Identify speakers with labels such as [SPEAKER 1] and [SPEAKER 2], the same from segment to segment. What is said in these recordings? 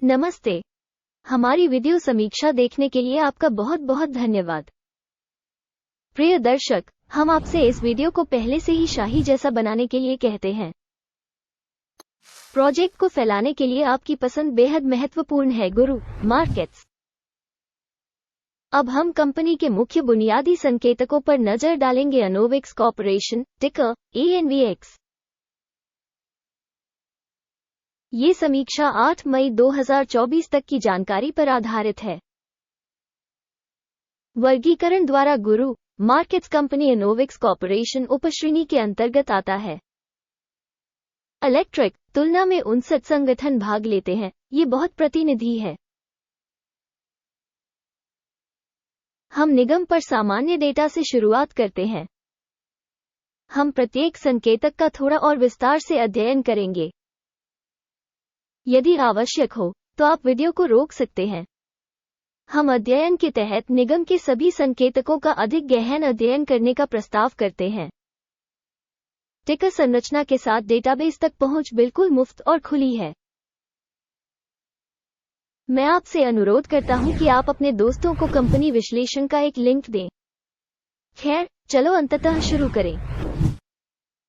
[SPEAKER 1] नमस्ते। हमारी वीडियो समीक्षा देखने के लिए आपका बहुत बहुत धन्यवाद। प्रिय दर्शक, हम आपसे इस वीडियो को पहले से ही शाही जैसा बनाने के लिए कहते हैं। प्रोजेक्ट को फैलाने के लिए आपकी पसंद बेहद महत्वपूर्ण है। गुरु मार्केट्स। अब हम कंपनी के मुख्य बुनियादी संकेतकों पर नजर डालेंगे। अनोवेक्स कॉर्पोरेशन, टिकर ANVX। ये समीक्षा 8 मई 2024 तक की जानकारी पर आधारित है। वर्गीकरण द्वारा गुरु मार्केट्स कंपनी अनोवेक्स कॉर्पोरेशन उपश्रेणी के अंतर्गत आता है। इलेक्ट्रिक तुलना में 59 संगठन भाग लेते हैं। ये बहुत प्रतिनिधि है। हम निगम पर सामान्य डेटा से शुरुआत करते हैं। हम प्रत्येक संकेतक का थोड़ा और विस्तार से अध्ययन करेंगे। यदि आवश्यक हो तो आप वीडियो को रोक सकते हैं। हम अध्ययन के तहत निगम के सभी संकेतकों का अधिक गहन अध्ययन करने का प्रस्ताव करते हैं। टिकर संरचना के साथ डेटाबेस तक पहुंच बिल्कुल मुफ्त और खुली है। मैं आपसे अनुरोध करता हूं कि आप अपने दोस्तों को कंपनी विश्लेषण का एक लिंक दें। खैर, चलो अंततः शुरू करें।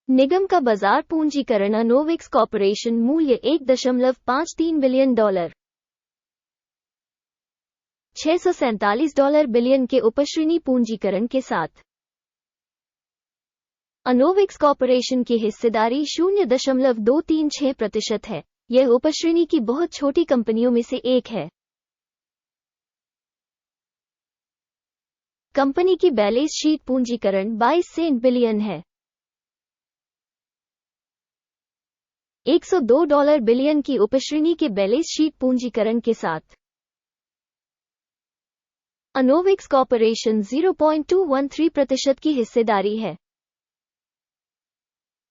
[SPEAKER 1] निगम का बाजार पूंजीकरण अनोवेक्स कॉर्पोरेशन मूल्य $1.53 बिलियन, $647 बिलियन के उपश्रेणी पूंजीकरण के साथ। अनोवेक्स कॉर्पोरेशन की हिस्सेदारी 0.236% है। यह उपश्रेणी की बहुत छोटी कंपनियों में से एक है। कंपनी की बैलेंस शीट पूंजीकरण 22 बिलियन है। $102 बिलियन की उपश्रेणी के बैलेंस शीट पूंजीकरण के साथ। अनोवेक्स कॉर्पोरेशन 0.213% की हिस्सेदारी है।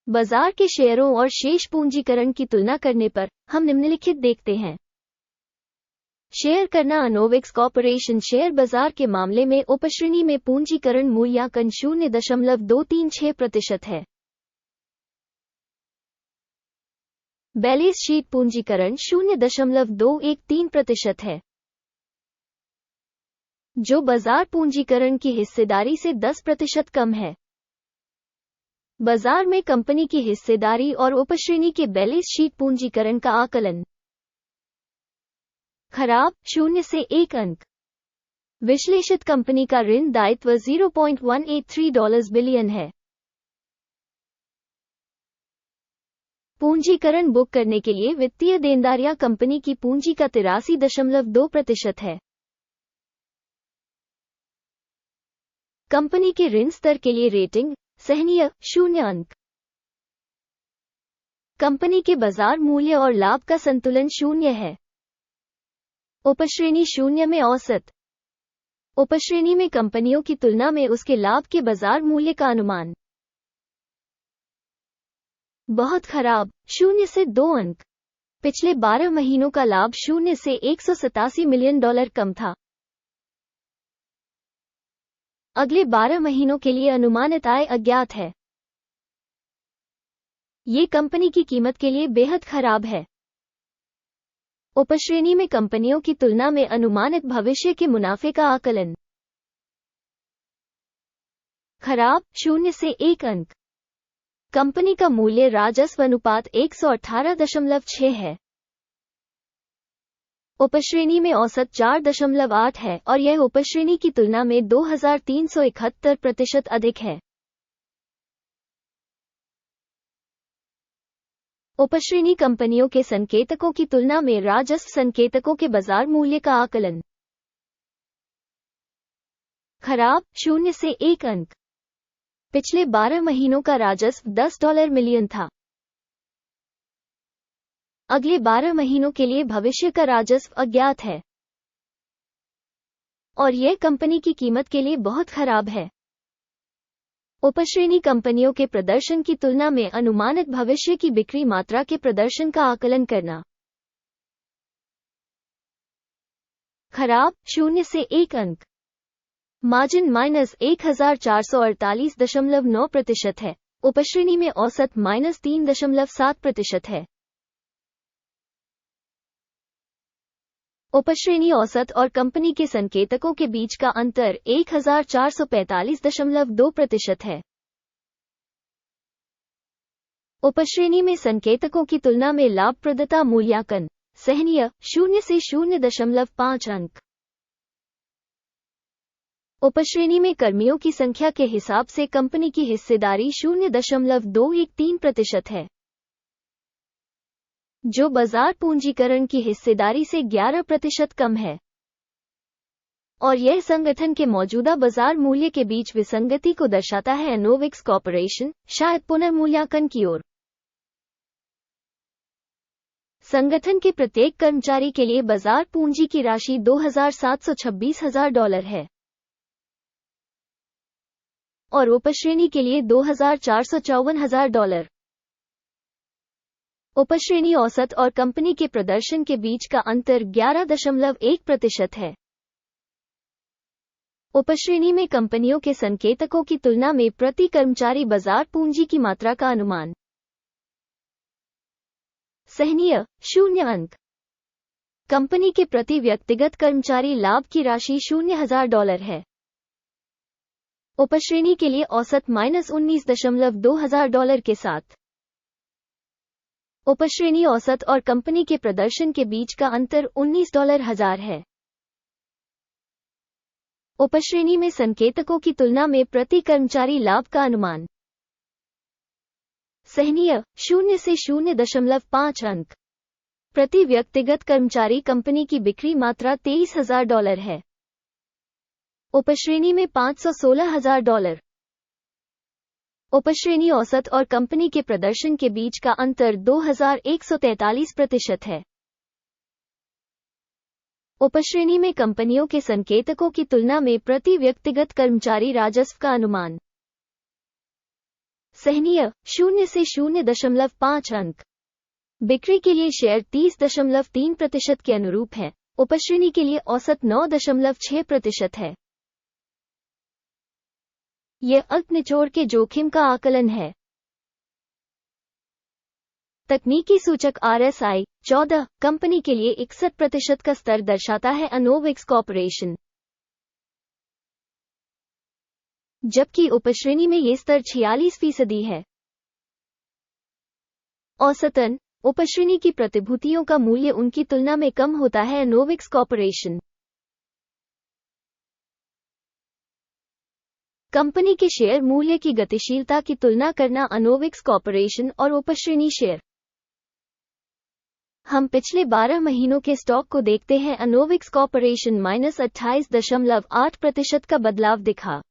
[SPEAKER 1] बाजार के शेयरों और शेष पूंजीकरण की तुलना करने पर हम निम्नलिखित देखते हैं। शेयर करना अनोवेक्स कॉर्पोरेशन शेयर बाजार के मामले में उपश्रेणी में पूंजीकरण मूल्यांकन 0.236% है। बैलेंस शीट पूंजीकरण 0.213% है, जो बाजार पूंजीकरण की हिस्सेदारी से 10% कम है। बाजार में कंपनी की हिस्सेदारी और उपश्रेणी के बैलेंस शीट पूंजीकरण का आकलन। खराब 0 से 1 अंक। विश्लेषित कंपनी का ऋण दायित्व $0.183 बिलियन है। पूंजीकरण बुक करने के लिए वित्तीय देनदारियां कंपनी की पूंजी का 83.2% है। कंपनी के ऋण स्तर के लिए रेटिंग सहनीय 0 अंक। कंपनी के बाजार मूल्य और लाभ का संतुलन 0 है। उपश्रेणी 0 में औसत। उपश्रेणी में कंपनियों की तुलना में उसके लाभ के बाजार मूल्य का अनुमान। बहुत खराब 0 से 2 अंक। पिछले 12 महीनों का लाभ 0 से $187 मिलियन कम था। अगले 12 महीनों के लिए अनुमानित आय अज्ञात है। ये कंपनी की कीमत के लिए बेहद खराब है। उपश्रेणी में कंपनियों की तुलना में अनुमानित भविष्य के मुनाफे का आकलन। खराब 0 से 1 अंक। कंपनी का मूल्य राजस्व अनुपात 118.6 है। उपश्रेणी में औसत 4.8 है और यह उपश्रेणी की तुलना में 2371% अधिक है। उपश्रेणी कंपनियों के संकेतकों की तुलना में राजस्व संकेतकों के बाजार मूल्य का आकलन। खराब 0 से 1 अंक। पिछले 12 महीनों का राजस्व $10 मिलियन था। अगले 12 महीनों के लिए भविष्य का राजस्व अज्ञात है और यह कंपनी की कीमत के लिए बहुत खराब है। उपश्रेणी कंपनियों के प्रदर्शन की तुलना में अनुमानित भविष्य की बिक्री मात्रा के प्रदर्शन का आकलन करना। खराब 0 से 1 अंक। मार्जिन -1448.9% है। उपश्रेणी में औसत -3.7% है। उपश्रेणी औसत और कंपनी के संकेतकों के बीच का अंतर 1445.2% है। उपश्रेणी में संकेतकों की तुलना में लाभप्रदता मूल्यांकन सहनीय 0 से 0.5 अंक। उपश्रेणी में कर्मियों की संख्या के हिसाब से कंपनी की हिस्सेदारी 0.213% है, जो बाजार पूंजीकरण की हिस्सेदारी से 11% कम है, और यह संगठन के मौजूदा बाजार मूल्य के बीच विसंगति को दर्शाता है। एनोविक्स कॉर्पोरेशन शायद पुनर्मूल्यांकन की ओर। संगठन के प्रत्येक कर्मचारी के लिए बाजार पूंजी की राशि $2,726,000 है और उपश्रेणी के लिए $2,454,000। उपश्रेणी औसत और कंपनी के प्रदर्शन के बीच का अंतर 11.1% है। उपश्रेणी में कंपनियों के संकेतकों की तुलना में प्रति कर्मचारी बाजार पूंजी की मात्रा का अनुमान सहनीय 0 अंक। कंपनी के प्रति व्यक्तिगत कर्मचारी लाभ की राशि $0,000 है। उपश्रेणी के लिए औसत $-19,200 के साथ। उपश्रेणी औसत और कंपनी के प्रदर्शन के बीच का अंतर $19,000 है। उपश्रेणी में संकेतकों की तुलना में प्रति कर्मचारी लाभ का अनुमान सहनीय 0 से 0.5 अंक। प्रति व्यक्तिगत कर्मचारी कंपनी की बिक्री मात्रा $23,000 है। उपश्रेणी में $516,000। उपश्रेणी औसत और कंपनी के प्रदर्शन के बीच का अंतर 2143% है। उपश्रेणी में कंपनियों के संकेतकों की तुलना में प्रति व्यक्तिगत कर्मचारी राजस्व का अनुमान सहनीय 0 से 0.5 अंक। बिक्री के लिए शेयर 30.3% के अनुरूप है। उपश्रेणी के लिए औसत 9.6% है। यह अल्प निचोड़ के जोखिम का आकलन है। तकनीकी सूचक RSI 14 कंपनी के लिए 61% का स्तर दर्शाता है। एनोविक्स कॉर्पोरेशन, जबकि उपश्रेणी में यह स्तर 46% है। औसतन उपश्रेणी की प्रतिभूतियों का मूल्य उनकी तुलना में कम होता है। एनोविक्स कॉर्पोरेशन कंपनी के शेयर मूल्य की गतिशीलता की तुलना करना। एनोविक्स कॉर्पोरेशन और उपश्रेणी शेयर। हम पिछले 12 महीनों के स्टॉक को देखते हैं। एनोविक्स कॉर्पोरेशन -28.8% का बदलाव दिखा।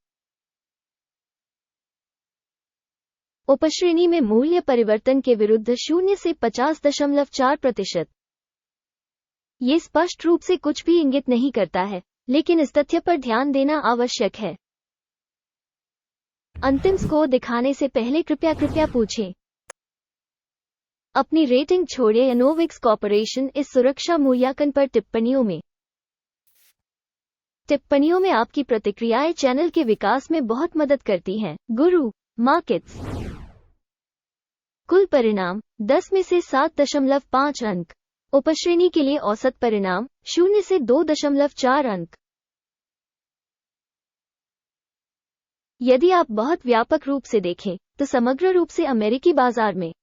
[SPEAKER 1] उपश्रेणी में मूल्य परिवर्तन के विरुद्ध 0 से 50.4%। ये स्पष्ट रूप से कुछ भी इंगित नहीं करता है, लेकिन इस तथ्य पर ध्यान देना आवश्यक है। अंतिम स्कोर दिखाने से पहले कृपया पूछें। अपनी रेटिंग छोड़ें। एनोविक्स कॉर्पोरेशन इस सुरक्षा मूल्यांकन पर टिप्पणियों में आपकी प्रतिक्रियाएं चैनल के विकास में बहुत मदद करती हैं। गुरु मार्केट्स कुल परिणाम 10 में से 7.5 अंक। उपश्रेणी के लिए औसत परिणाम 0 से 2.4 अंक। यदि आप बहुत व्यापक रूप से देखें तो समग्र रूप से अमेरिकी बाजार में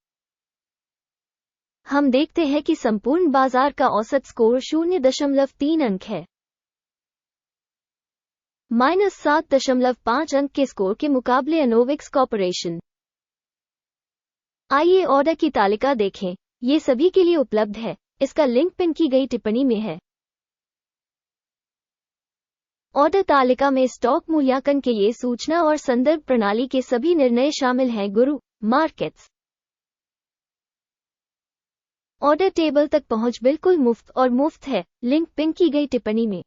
[SPEAKER 1] हम देखते हैं कि संपूर्ण बाजार का औसत स्कोर 0.3 अंक है। -7.5 अंक के स्कोर के मुकाबले एनोविक्स कॉर्पोरेशन। आइए ऑर्डर की तालिका देखें। ये सभी के लिए उपलब्ध है। इसका लिंक पिन की गई टिप्पणी में है। ऑर्डर तालिका में स्टॉक मूल्यांकन के लिए सूचना और संदर्भ प्रणाली के सभी निर्णय शामिल हैं। गुरु मार्केट्स ऑर्डर टेबल तक पहुंच बिल्कुल मुफ्त है। लिंक पिन की गई टिप्पणी में।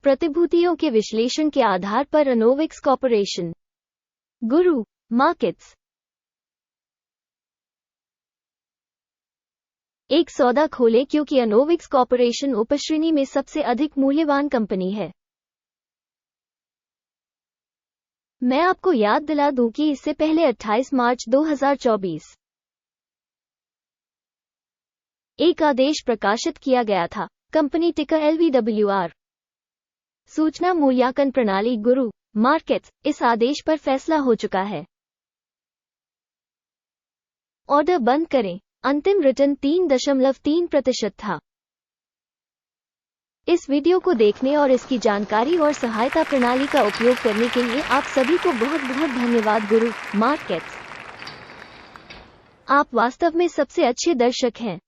[SPEAKER 1] प्रतिभूतियों के विश्लेषण के आधार पर एनोविक्स कॉर्पोरेशन। गुरु मार्केट्स एक सौदा खोलें क्योंकि एनोविक्स कॉर्पोरेशन उपश्रेणी में सबसे अधिक मूल्यवान कंपनी है। मैं आपको याद दिला दूं कि इससे पहले 28 मार्च 2024 एक आदेश प्रकाशित किया गया था। कंपनी टिकर LVWR। सूचना मूल्यांकन प्रणाली गुरु मार्केट्स। इस आदेश पर फैसला हो चुका है। ऑर्डर बंद करें। अंतिम रिटर्न 3.3% था। इस वीडियो को देखने और इसकी जानकारी और सहायता प्रणाली का उपयोग करने के लिए आप सभी को बहुत बहुत धन्यवाद। गुरु मार्केट्स, आप वास्तव में सबसे अच्छे दर्शक हैं।